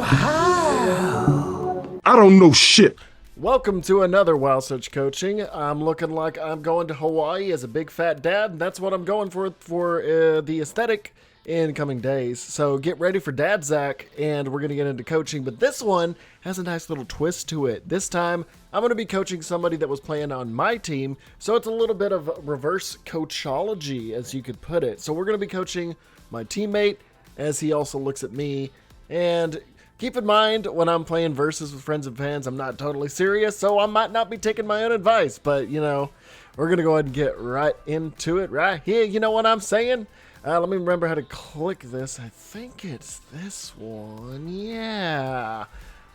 Wow. I don't know shit. Welcome to another Wow Such Coaching. I'm looking like I'm going to Hawaii as a big fat dad, and that's what I'm going for the aesthetic in coming days. So get ready for Dad Zach, and we're going to get into coaching, but this one has a nice little twist to it. This time, I'm going to be coaching somebody that was playing on my team, so it's a little bit of reverse coachology, as you could put it. So we're going to be coaching my teammate as he also looks at me, and keep in mind, when I'm playing versus with friends and fans, I'm not totally serious, so I might not be taking my own advice, but, you know, we're going to go ahead and get right into it right here. You know what I'm saying? Let me remember how to click this. I think it's this one. Yeah.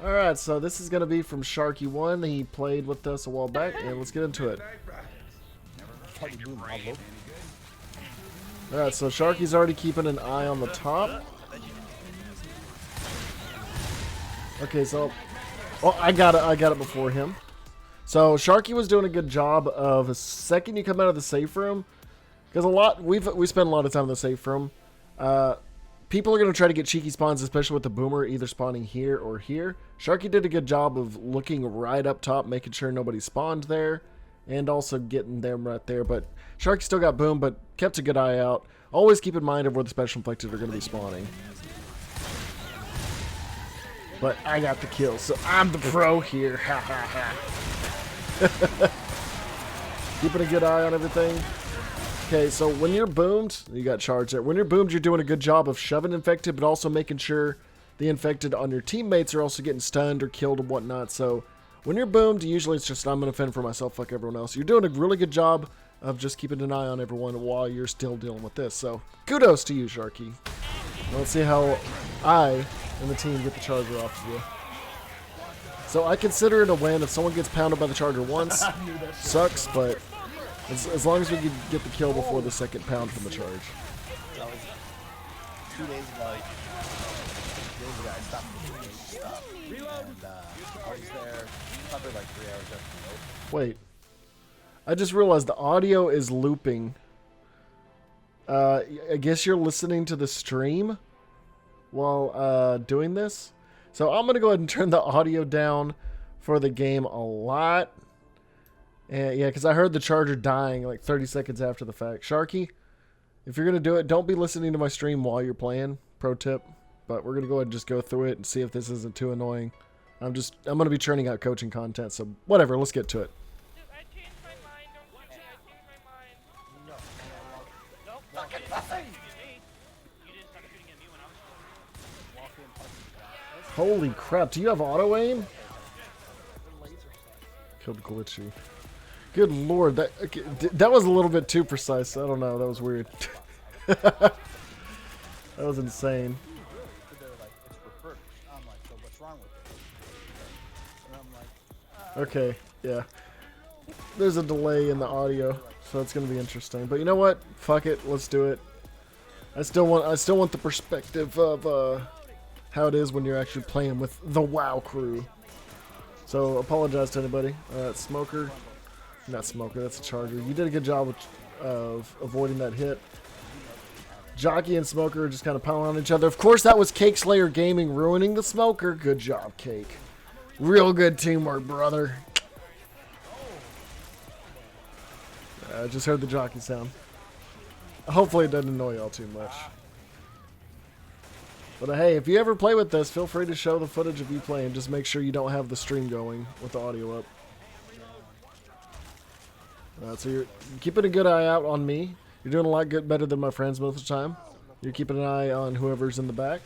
All right, so this is going to be from Sharky1. He played with us a while back, and let's get into it. All right, so Sharky's already keeping an eye on the top. Okay, so I got it before him. So Sharky was doing a good job of the second you come out of the safe room, because we spend a lot of time in the safe room. People are going to try to get cheeky spawns, especially with the boomer either spawning here or here. Sharky did a good job of looking right up top, making sure nobody spawned there, and also getting them right there. But Sharky still got boom, but kept a good eye out. Always keep in mind of where the special inflicted are going to be spawning. But I got the kill, so I'm the pro here. Ha ha ha. Keeping a good eye on everything. Okay, so when you're boomed, you got charged there. When you're boomed, you're doing a good job of shoving infected, but also making sure the infected on your teammates are also getting stunned or killed and whatnot. So when you're boomed, usually it's just I'm going to fend for myself, fuck everyone else. You're doing a really good job of just keeping an eye on everyone while you're still dealing with this. So kudos to you, Sharky. Let's see how I and the team get the charger off of you. So I consider it a win if someone gets pounded by the charger once. Sucks, but as long as we can get the kill before the second pound from the charge. 2 days ago, I stopped doing stuff, and I was there probably like 3 hours after. Wait, I just realized the audio is looping. I guess you're listening to the stream while doing this. So I'm gonna go ahead and turn the audio down for the game a lot. And yeah, because I heard the charger dying like 30 seconds after the fact. Sharky, if you're gonna do it, don't be listening to my stream while you're playing. Pro tip. But we're gonna go ahead and just go through it and see if this isn't too annoying. I'm gonna be churning out coaching content, so whatever, let's get to it. Dude, I changed my mind. Don't shoot me. I changed my mind. No. Nope. Fucking nothing! You didn't start shooting at me when I was shooting. Holy crap, do you have auto aim? Killed Glitchy. Good lord, that was a little bit too precise. I don't know, that was weird. That was insane. They're like, it's refurbished. I'm like, so what's wrong with it? And I'm like, Okay, yeah. There's a delay in the audio, so it's gonna be interesting. But you know what? Fuck it, let's do it. I still want the perspective of how it is when you're actually playing with the WoW crew. So apologize to anybody. Smoker, not Smoker, that's a charger. You did a good job of avoiding that hit. Jockey and Smoker are just kind of piling on each other. Of course, that was Cake Slayer Gaming ruining the Smoker. Good job, Cake. Real good teamwork, brother. I just heard the jockey sound. Hopefully it doesn't annoy y'all too much. But hey, if you ever play with this, feel free to show the footage of you playing. Just make sure you don't have the stream going with the audio up. So you're keeping a good eye out on me. You're doing a lot better than my friends most of the time. You're keeping an eye on whoever's in the back.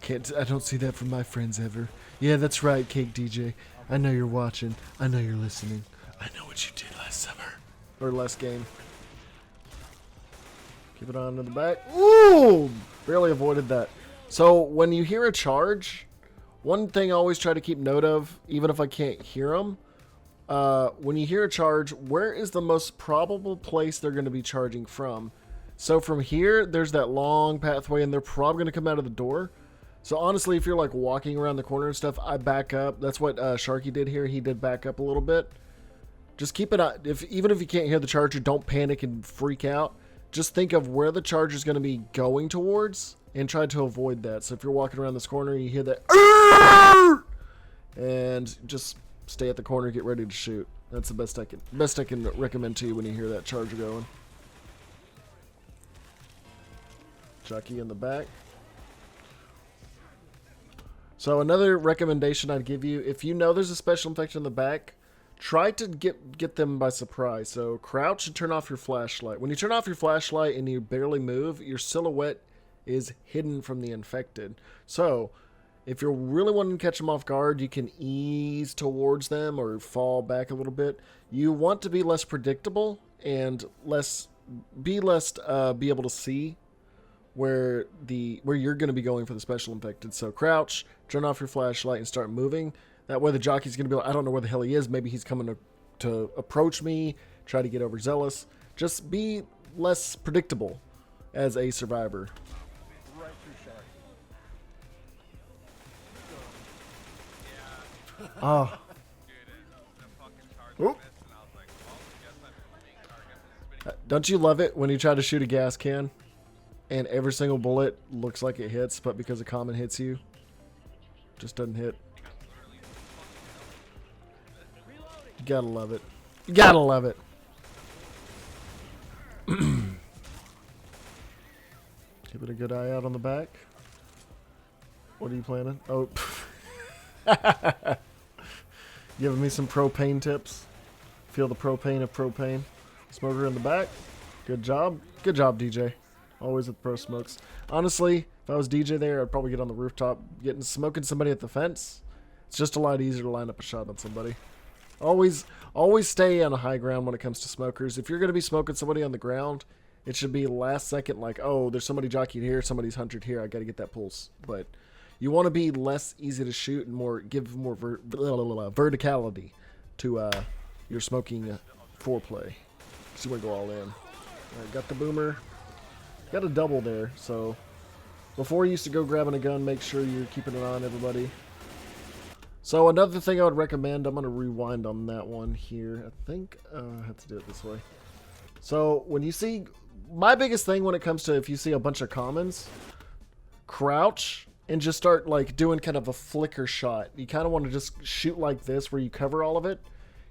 I don't see that from my friends ever. Yeah, that's right, Cake DJ. I know you're watching. I know you're listening. I know what you did last summer. Or last game. Keep it on in the back. Ooh! Barely avoided that. So when you hear a charge, one thing I always try to keep note of, even if I can't hear them, when you hear a charge, where is the most probable place they're going to be charging from? So from here, there's that long pathway, and they're probably going to come out of the door. So honestly, if you're like walking around the corner and stuff, I back up. That's what Sharky did here. He did back up a little bit. Just keep it on. Even if you can't hear the charger, don't panic and freak out. Just think of where the charger is going to be going towards, and try to avoid that. So if you're walking around this corner, you hear that, and just stay at the corner, get ready to shoot. That's the best I can recommend to you when you hear that charger going. Chucky in the back. So another recommendation I'd give you, if you know there's a special infected in the back, try to get them by surprise. So crouch and turn off your flashlight. When you turn off your flashlight and you barely move, your silhouette is hidden from the infected. So if you're really wanting to catch them off guard, you can ease towards them or fall back a little bit. You want to be less predictable and be able to see where you're going to be going for the special infected. So crouch, turn off your flashlight, and start moving. That way the jockey's going to be like, I don't know where the hell he is. Maybe he's coming to approach me, try to get overzealous. Just be less predictable as a survivor. Right through Shark. Ah. Oop. Don't you love it when you try to shoot a gas can and every single bullet looks like it hits, but because a common hits you, just doesn't hit? You gotta love it. You gotta love it. Keeping a good eye out on the back. What are you planning? Oh. Giving me some propane tips. Feel the propane of propane. Smoker in the back. Good job. Good job, DJ. Always with pro smokes. Honestly, if I was DJ there, I'd probably get on the rooftop, smoking somebody at the fence. It's just a lot easier to line up a shot on somebody. Always stay on a high ground when it comes to smokers. If you're going to be smoking somebody on the ground, it should be last second, like, oh, there's somebody jockeyed here, somebody's 100 here, I got to get that pulse. But you want to be less easy to shoot and give more verticality to your smoking foreplay. So you want to go all in. All right, got the boomer. Got a double there, so before you used to go grabbing a gun, make sure you're keeping it on, everybody. So another thing I would recommend, I'm going to rewind on that one here. I think I have to do it this way. So when you see, my biggest thing when it comes to if you see a bunch of commons, crouch and just start like doing kind of a flicker shot. You kind of want to just shoot like this where you cover all of it.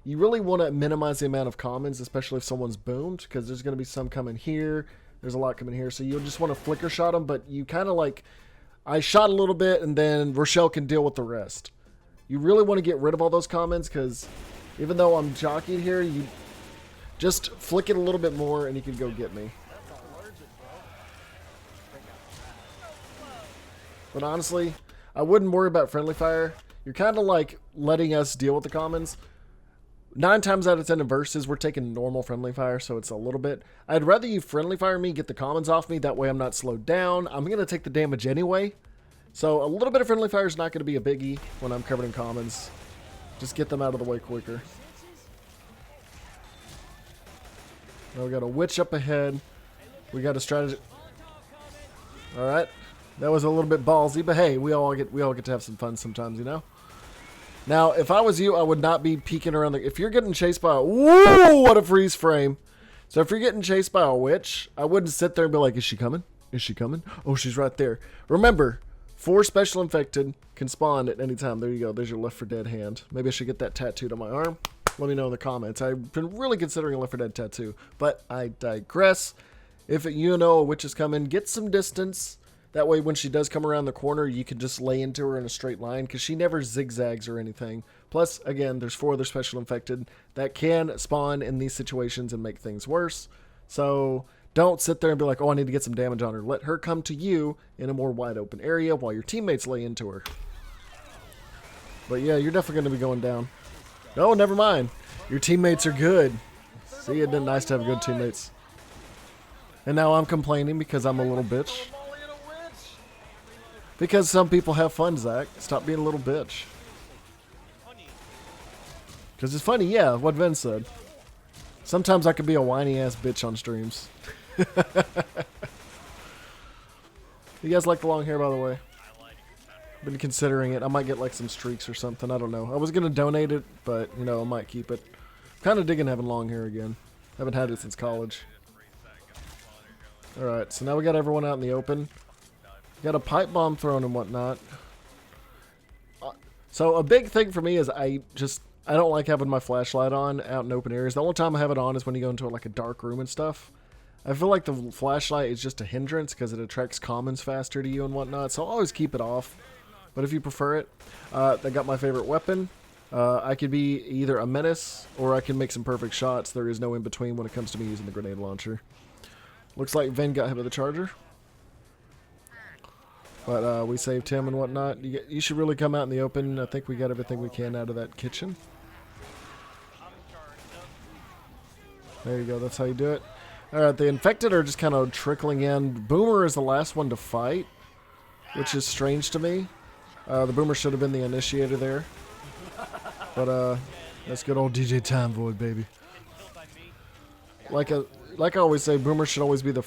You really want to minimize the amount of commons, especially if someone's boomed, because there's going to be some coming here. There's a lot coming here, so you'll just want to flicker shot them, but you kind of like, I shot a little bit, and then Rochelle can deal with the rest. You really want to get rid of all those commons, because even though I'm jockeyed here, you just flick it a little bit more, and you can go get me. But honestly, I wouldn't worry about friendly fire. You're kind of like letting us deal with the commons. 9 times out of 10 in verses, we're taking normal friendly fire, so it's a little bit. I'd rather you friendly fire me, get the commons off me. That way I'm not slowed down. I'm going to take the damage anyway. So a little bit of friendly fire is not going to be a biggie when I'm covered in commons. Just get them out of the way quicker. Now we got a witch up ahead. We got a strategy. All right. That was a little bit ballsy, but hey, we all get to have some fun sometimes, you know? Now, if I was you, I would not be peeking around if you're getting chased by a... Whoa, what a freeze frame. So if you're getting chased by a witch, I wouldn't sit there and be like, is she coming? Is she coming? Oh, she's right there. Remember, 4 special infected can spawn at any time. There you go. There's your Left 4 Dead hand. Maybe I should get that tattooed on my arm. Let me know in the comments. I've been really considering a Left 4 Dead tattoo, but I digress. If you know a witch is coming, get some distance. That way, when she does come around the corner, you can just lay into her in a straight line because she never zigzags or anything. Plus, again, there's 4 other special infected that can spawn in these situations and make things worse. So don't sit there and be like, oh, I need to get some damage on her. Let her come to you in a more wide open area while your teammates lay into her. But yeah, you're definitely going to be going down. No, never mind. Your teammates are good. See, it'd been nice to have good teammates. And now I'm complaining because I'm a little bitch. Because some people have fun, Zach. Stop being a little bitch. Because it's funny, yeah, what Vin said. Sometimes I could be a whiny-ass bitch on streams. You guys like the long hair, by the way? Been considering it. I might get like some streaks or something. I don't know. I was going to donate it, but, you know, I might keep it. Kind of digging having long hair again. Haven't had it since college. Alright, so now we got everyone out in the open. Got a pipe bomb thrown and whatnot. So a big thing for me is I don't like having my flashlight on out in open areas. The only time I have it on is when you go into like a dark room and stuff. I feel like the flashlight is just a hindrance because it attracts commons faster to you and whatnot. So I'll always keep it off. But if you prefer it, I got my favorite weapon. I could be either a menace or I can make some perfect shots. There is no in between when it comes to me using the grenade launcher. Looks like Vin got hit with the charger. But we saved him and whatnot. You should really come out in the open. I think we got everything we can out of that kitchen. There you go. That's how you do it. Alright, the infected are just kind of trickling in. Boomer is the last one to fight, which is strange to me. The Boomer should have been the initiator there. But that's good old DJ Time Void, baby. Like I always say, Boomer should always be the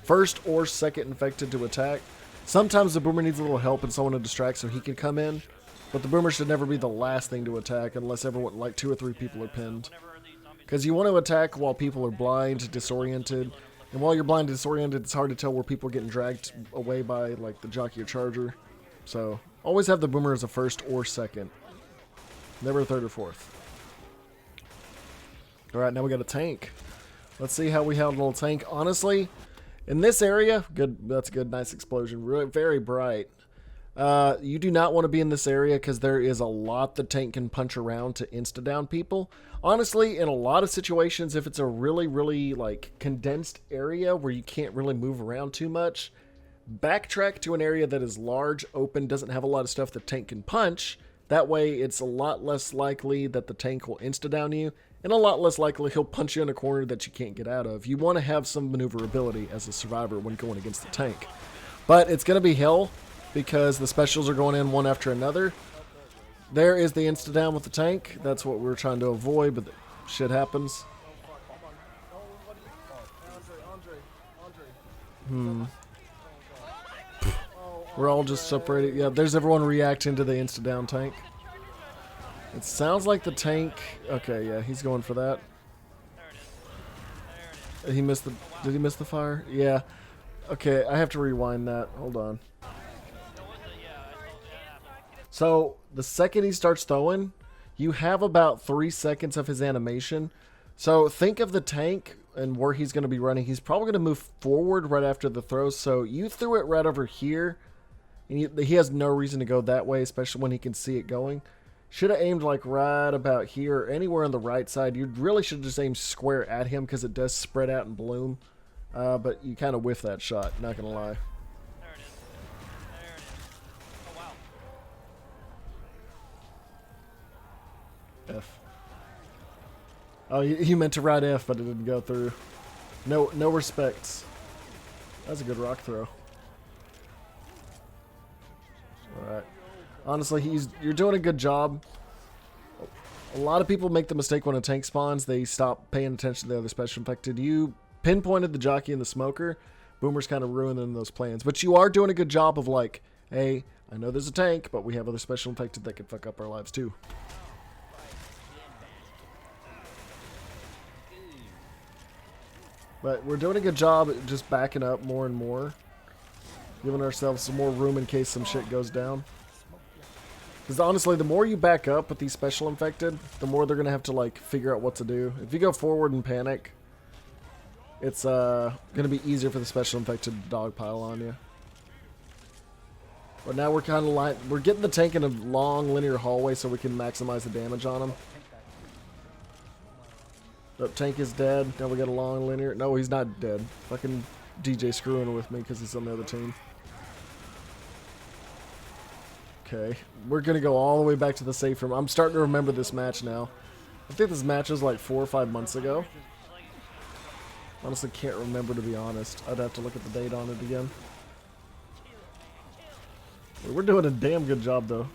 first or second infected to attack. Sometimes the Boomer needs a little help and someone to distract so he can come in. But the Boomer should never be the last thing to attack unless everyone, like 2 or 3 people are pinned. Because you want to attack while people are blind, disoriented. And while you're blind and disoriented, it's hard to tell where people are getting dragged away by, like, the jockey or charger. So, always have the Boomer as a first or second. Never a third or fourth. Alright, now we got a tank. Let's see how we handle a tank. Honestly, in this area, good. That's a good, nice explosion. Really, very bright. You do not want to be in this area because there is a lot the tank can punch around to insta-down people. Honestly, in a lot of situations, if it's a really, really, like, condensed area where you can't really move around too much, backtrack to an area that is large, open, doesn't have a lot of stuff the tank can punch. That way, it's a lot less likely that the tank will insta-down you, and a lot less likely he'll punch you in a corner that you can't get out of. You want to have some maneuverability as a survivor when going against the tank. But it's going to be hell because the specials are going in one after another. There is the insta-down with the tank. That's what we're trying to avoid, but shit happens. We're all just separated. Yeah, there's everyone reacting to the insta-down tank. It sounds like the tank... Okay, yeah, he's going for that. He missed the... Did he miss the fire? Yeah. Okay, I have to rewind that. Hold on. So, the second he starts throwing, you have about 3 seconds of his animation. So, think of the tank and where he's going to be running. He's probably going to move forward right after the throw. So, you threw it right over here. And he has no reason to go that way, especially when he can see it going. Should have aimed like right about here, or anywhere on the right side. You really should just aim square at him because it does spread out and bloom. But you kind of whiff that shot, not going to lie. There it is. There it is. Oh, wow. F. Oh, you meant to write F, but it didn't go through. No respects. That's a good rock throw. Alright. Honestly, you're doing a good job. A lot of people make the mistake when a tank spawns. They stop paying attention to the other special infected. You pinpointed the jockey and the smoker. Boomer's kind of ruining those plans. But you are doing a good job of like, hey, I know there's a tank, but we have other special infected that can fuck up our lives too. But we're doing a good job at just backing up more and more. Giving ourselves some more room in case some shit goes down. Because honestly, the more you back up with these special infected, the more they're going to have to like figure out what to do. If you go forward and panic, it's going to be easier for the special infected to dogpile on you. But now we're kind of like, we're getting the tank in a long linear hallway so we can maximize the damage on him. The tank is dead. Now we got a long linear. No, he's not dead. Fucking DJ screwing with me because he's on the other team. Okay, we're gonna go all the way back to the safe room. I'm starting to remember this match now. I think this match was like 4 or 5 months ago. Honestly, can't remember to be honest. I'd have to look at the date on it again. We're doing a damn good job though.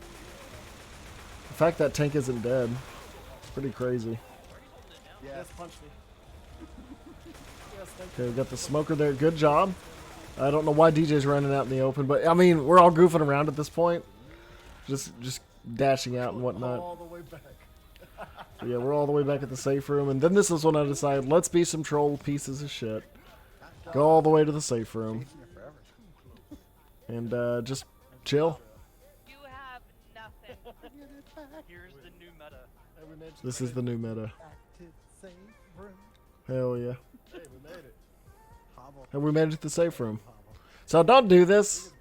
The fact that tank isn't dead, it's pretty crazy. Yes, punch me. Okay, we got the smoker there. Good job. I don't know why DJ's running out in the open, but I mean, we're all goofing around at this point. Just dashing out and whatnot. All the way back. So yeah, we're all the way back at the safe room. And then this is when I decided, let's be some troll pieces of shit. Go all the way to the safe room. and just chill. You have nothing. Here's the new meta. This is the new meta. Active safe room. Hell yeah. Hey, we made it. Hobble. Have we made it to the safe room? So don't do this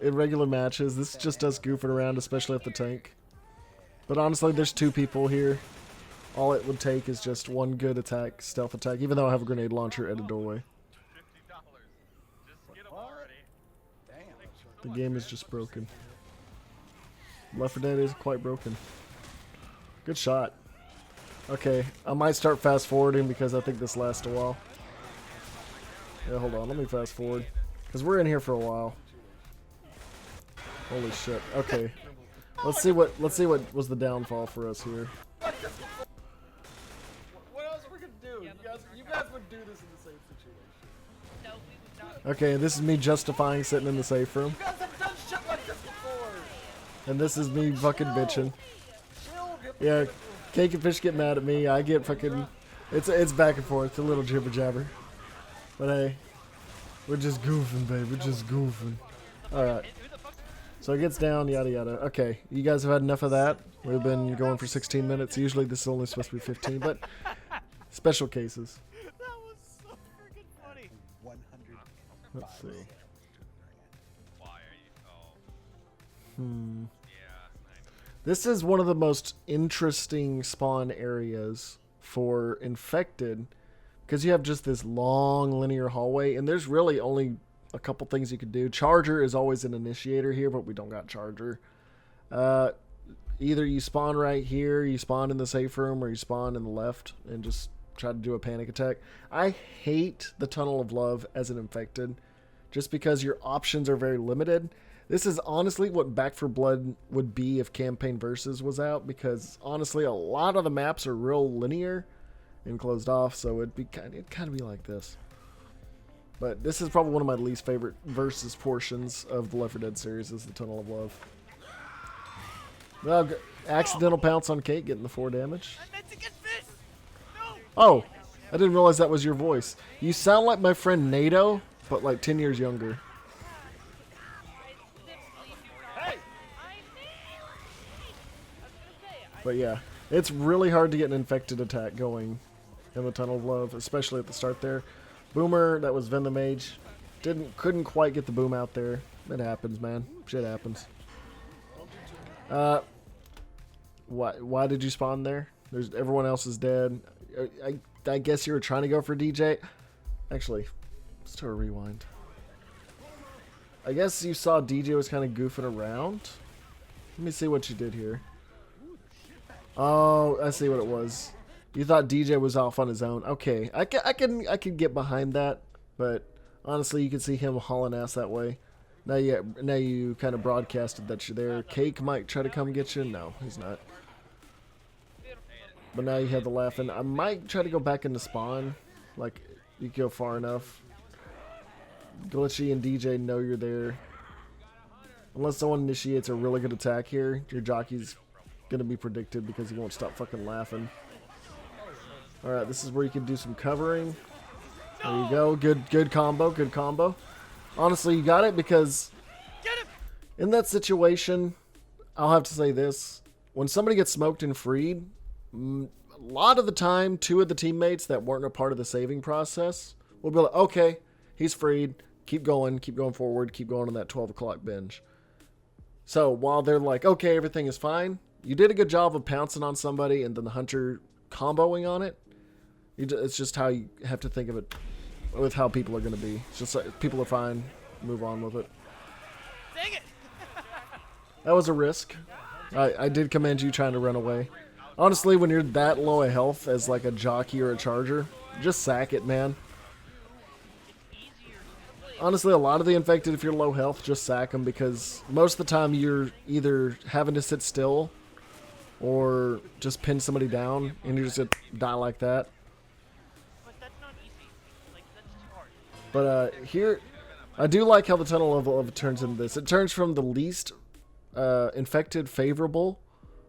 in regular matches. This is just us goofing around, especially at the tank. But honestly, there's 2 people here. All it would take is just one good attack, stealth attack, even though I have a grenade launcher at a doorway. Damn. The game is just broken. Left 4 Dead is quite broken. Good shot. Okay, I might start fast forwarding because I think this lasts a while. Yeah, hold on, let me fast forward. Because we're in here for a while. Holy shit. Okay. Let's see what was the downfall for us here. What else are we gonna do? You guys would do this in the same situation. No, we would not. Okay, this is me justifying sitting in the safe room. You guys have done shit like this before. And this is me fucking bitching. Chill, get Yeah, Cake and Fish get mad at me. I get fucking... It's back and forth. It's a little jibber jabber. But hey, we're just goofing, babe. We're just goofing. Alright. So it gets down, yada yada. Okay, you guys have had enough of that. We've been going for 16 minutes. Usually this is only supposed to be 15, but special cases. That was so freaking funny. 100. Let's see. Why are you? Oh, Hmm. yeah. This is one of the most interesting spawn areas for infected because you have just this long linear hallway and there's really only a couple things you could do. Charger is always an initiator here, but we don't got Charger. Either you spawn right here, you spawn in the safe room, or you spawn in the left and just try to do a panic attack. I hate the Tunnel of Love as an infected just because your options are very limited. This is honestly what Back 4 Blood would be if Campaign Versus was out, because honestly a lot of the maps are real linear and closed off, so it'd kind of be like this. But this is probably one of my least favorite versus portions of the Left 4 Dead series is the Tunnel of Love. Well, accidental pounce on Kate, getting the 4 damage. I meant to get fish. No. Oh, I didn't realize that was your voice. You sound like my friend NATO, but like 10 years younger. Hey. But yeah, it's really hard to get an infected attack going in the Tunnel of Love, especially at the start there. Boomer, that was Ven the Mage, couldn't quite get the boom out there. It happens, man. Shit happens. Why did you spawn there? Everyone else is dead. I guess you were trying to go for DJ. Actually, let's do a rewind. I guess you saw DJ was kind of goofing around. Let me see what you did here. Oh, I see what it was. You thought DJ was off on his own. Okay, I can get behind that, but honestly, you can see him hauling ass that way. Now you kind of broadcasted that you're there. Cake might try to come get you. No, he's not. But now you have the laughing. I might try to go back into spawn. Like, you can go far enough. Glitchy and DJ know you're there. Unless someone initiates a really good attack here, your jockey's gonna be predicted because he won't stop fucking laughing. Alright, this is where you can do some covering. There you go. Good combo. Good combo. Honestly, you got it because in that situation, I'll have to say this. When somebody gets smoked and freed, a lot of the time, 2 of the teammates that weren't a part of the saving process will be like, okay, he's freed. Keep going forward. Keep going on that 12 o'clock binge. So while they're like, okay, everything is fine, you did a good job of pouncing on somebody and then the hunter comboing on it. It's just how you have to think of it with how people are going to be. It's just like, people are fine. Move on with it. Dang it. That was a risk. I did commend you trying to run away. Honestly, when you're that low of health as like a jockey or a charger, just sack it, man. Honestly, a lot of the infected, if you're low health, just sack them because most of the time you're either having to sit still or just pin somebody down and you're just going to die like that. But that's not easy. Like, that's too hard. But here, I do like how the Tunnel of Love turns into this. It turns from the least infected favorable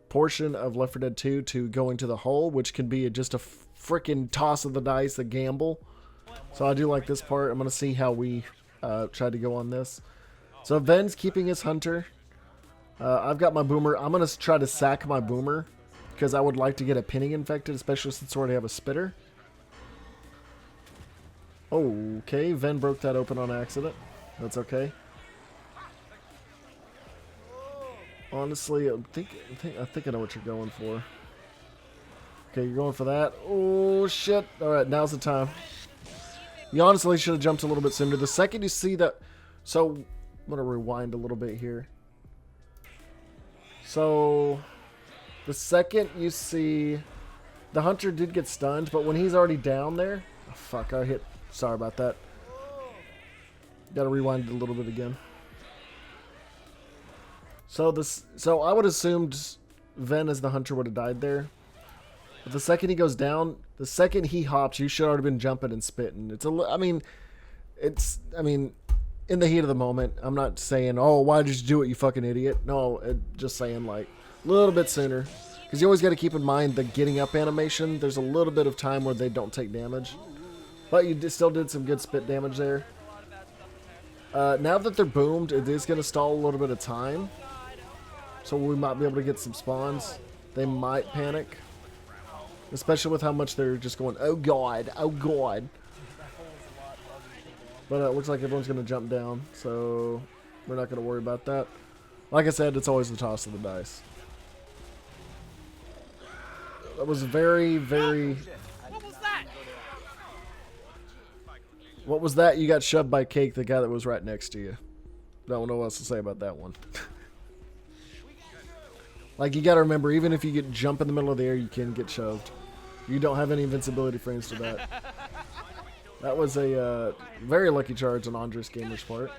portion of Left 4 Dead 2 to going to the hole, which can be just a freaking toss of the dice, a gamble. So I do like this part. I'm going to see how we try to go on this. So Ven's keeping his hunter. I've got my boomer. I'm going to try to sack my boomer because I would like to get a pinning infected, especially since I already have a spitter. Okay, Ven broke that open on accident. That's okay. Honestly, I think I know what you're going for. Okay, you're going for that. Oh, shit. All right, now's the time. You honestly should have jumped a little bit sooner. The second you see that... So, I'm going to rewind a little bit here. So, the second you see... The hunter did get stunned, but when he's already down there... Oh, fuck, I hit... Sorry about that. Gotta rewind it a little bit again. So I would have assumed Ven as the hunter would have died there. But the second he goes down, the second he hops, you should already been jumping and spitting. I mean, in the heat of the moment, I'm not saying, oh, why did you do it, you fucking idiot? No, just saying like a little bit sooner. Because you always got to keep in mind the getting up animation. There's a little bit of time where they don't take damage. But you still did some good spit damage there. Now that they're boomed, it is going to stall a little bit of time. So we might be able to get some spawns. They might panic. Especially with how much they're just going, oh god, oh god. But it looks like everyone's going to jump down. So we're not going to worry about that. Like I said, it's always the toss of the dice. That was very, very... What was that? What was that? You got shoved by Cake, the guy that was right next to you. Don't know what else to say about that one. Like, you gotta remember, even if you get jump in the middle of the air, you can get shoved. You don't have any invincibility frames to that. That was a very lucky charge on Andres Gamer's part.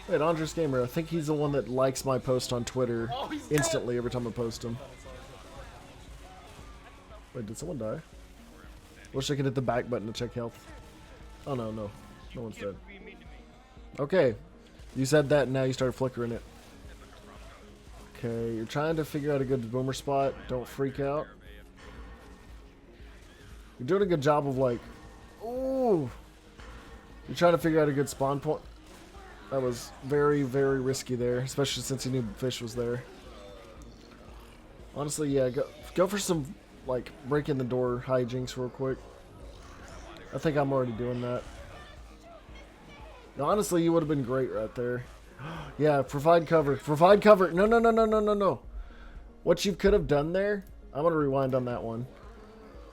Wait, Andres Gamer, I think he's the one that likes my post on Twitter instantly every time I post him. Wait, did someone die? Wish I could hit the back button to check health. Oh, no, no. No one's dead. Okay. You said that and now you started flickering it. Okay, you're trying to figure out a good boomer spot. Don't freak out. You're doing a good job of like... Ooh! You're trying to figure out a good spawn point. That was very, very risky there. Especially since you knew fish was there. Honestly, yeah. Go for some, like, break in the door hijinks real quick. I think I'm already doing that. Now, honestly, you would have been great right there. Yeah, provide cover. Provide cover. No, no, no, no, no, no, no. What you could have done there, I'm going to rewind on that one.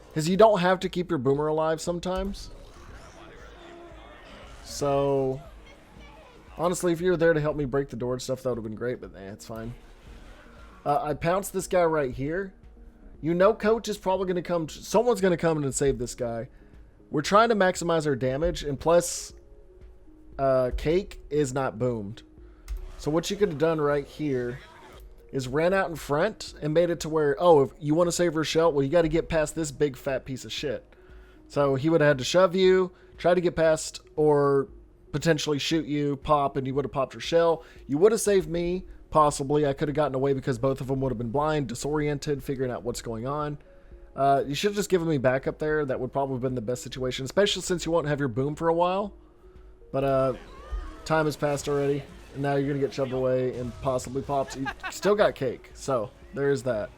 Because you don't have to keep your boomer alive sometimes. So, honestly, if you were there to help me break the door and stuff, that would have been great, but it's fine. I pounced this guy right here. You know Coach is probably going to come. Someone's going to come in and save this guy. We're trying to maximize our damage, and plus, Cake is not boomed. So what you could have done right here is ran out in front and made it to where, oh, if you want to save Rochelle, well, you got to get past this big fat piece of shit. So he would have had to shove you, try to get past, or potentially shoot you, pop, and you would have popped Rochelle. You would have saved me, possibly. I could have gotten away because both of them would have been blind, disoriented, figuring out what's going on. You should have just given me backup there. That would probably have been the best situation, especially since you won't have your boom for a while. But time has passed already. And now you're going to get shoved away and possibly popped. You still got Cake. So, there's that.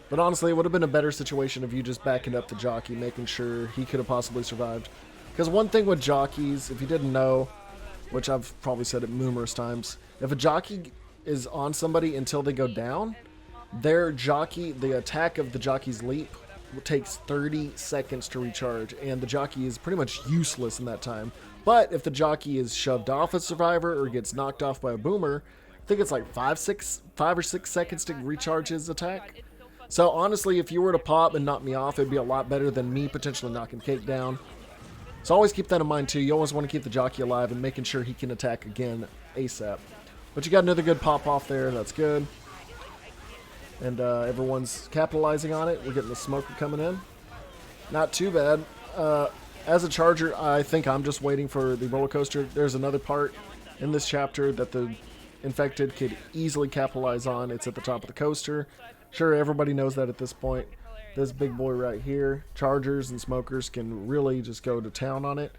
But honestly, it would have been a better situation if you just backing up the jockey, making sure he could have possibly survived. Because one thing with jockeys, if you didn't know, which I've probably said it numerous times, if a jockey is on somebody until they go down, their jockey, the attack of the jockey's leap takes 30 seconds to recharge, and the jockey is pretty much useless in that time. But if the jockey is shoved off a survivor or gets knocked off by a boomer, I think it's like 5 or 6 seconds to recharge his attack. So honestly, if you were to pop and knock me off, it'd be a lot better than me potentially knocking Cake down. So always keep that in mind too. You always want to keep the jockey alive and making sure he can attack again ASAP. But you got another good pop off there. That's good. And everyone's capitalizing on it. We're getting the smoker coming in. Not too bad. As a charger, I think I'm just waiting for the roller coaster. There's another part in this chapter that the infected could easily capitalize on. It's at the top of the coaster. Sure, everybody knows that at this point. This big boy right here, chargers and smokers can really just go to town on it.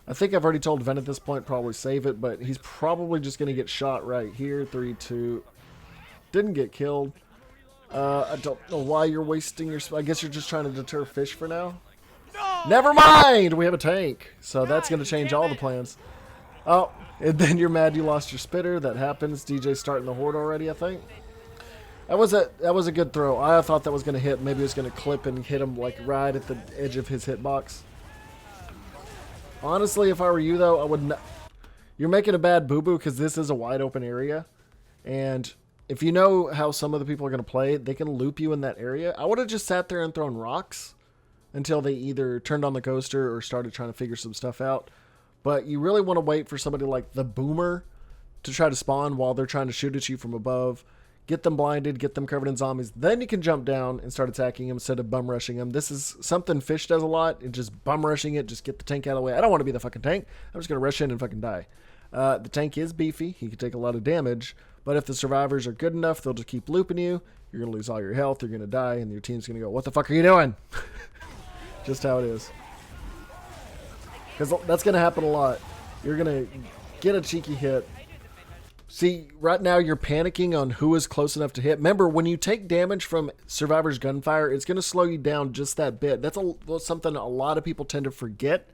I think I've already told Ven at this point, probably save it, but he's probably just going to get shot right here. 3, 2. Didn't get killed. I don't know why you're wasting your... I guess you're just trying to deter fish for now? Never mind! We have a tank. So that's going to change all the plans. Oh, and then you're mad you lost your spitter. That happens. DJ's starting the horde already, I think. That was a good throw. I thought that was going to hit. Maybe it was going to clip and hit him like right at the edge of his hitbox. Honestly, if I were you, though, I would not... You're making a bad boo-boo because this is a wide open area. And if you know how some of the people are going to play, they can loop you in that area. I would have just sat there and thrown rocks until they either turned on the coaster or started trying to figure some stuff out. But you really want to wait for somebody like the Boomer to try to spawn while they're trying to shoot at you from above. Get them blinded, get them covered in zombies. Then you can jump down and start attacking them instead of bum rushing them. This is something Fish does a lot. And just bum rushing it, just get the tank out of the way. I don't want to be the fucking tank. I'm just going to rush in and fucking die. The tank is beefy. He can take a lot of damage. But if the survivors are good enough, they'll just keep looping you. You're going to lose all your health. You're going to die. And your team's going to go, what the fuck are you doing? Just how it is. Because that's going to happen a lot. You're going to get a cheeky hit. See, right now you're panicking on who is close enough to hit. Remember, when you take damage from Survivor's gunfire, it's going to slow you down just that bit. That's something a lot of people tend to forget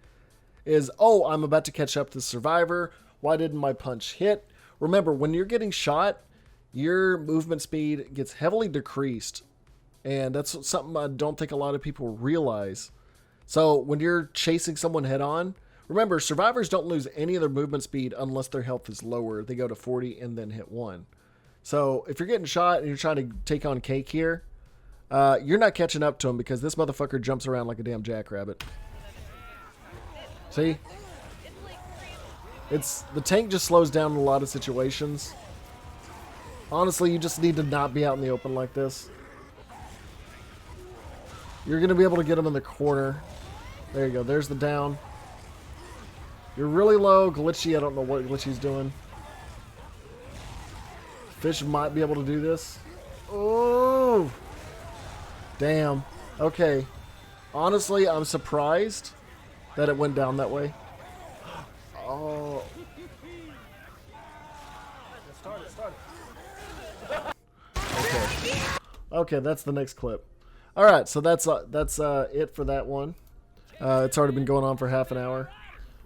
is, oh, I'm about to catch up to Survivor. Why didn't my punch hit? Remember, when you're getting shot, your movement speed gets heavily decreased. And that's something I don't think a lot of people realize. So when you're chasing someone head on, remember, survivors don't lose any of their movement speed unless their health is lower. They go to 40 and then hit 1. So if you're getting shot and you're trying to take on Cake here, you're not catching up to him because this motherfucker jumps around like a damn jackrabbit. See? The tank just slows down in a lot of situations. Honestly, you just need to not be out in the open like this. You're going to be able to get him in the corner. There you go. There's the down. You're really low. Glitchy. I don't know what Glitchy's doing. Fish might be able to do this. Oh! Damn. Okay. Honestly, I'm surprised that it went down that way. Oh. Okay. Okay, that's the next clip. All right, so that's it for that one. It's already been going on for half an hour.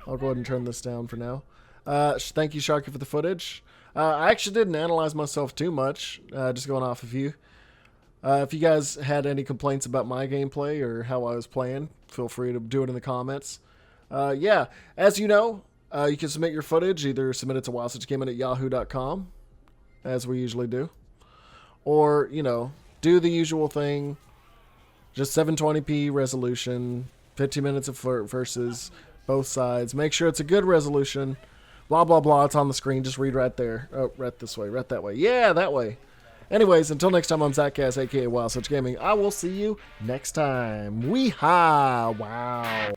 I'll go ahead and turn this down for now. Thank you, Sharky, for the footage. I actually didn't analyze myself too much, just going off of you. If you guys had any complaints about my gameplay or how I was playing, feel free to do it in the comments. Yeah, as you know, you can submit your footage. Either submit it to wowsuchgaming@yahoo.com, as we usually do. Or, you know, do the usual thing. Just 720p resolution, 15 minutes of versus both sides. Make sure it's a good resolution. Blah, blah, blah. It's on the screen. Just read right there. Oh, right this way. Right that way. Yeah, that way. Anyways, until next time, I'm Zackazz, a.k.a. wowsuchgaming. I will see you next time. Weehaw! Wow.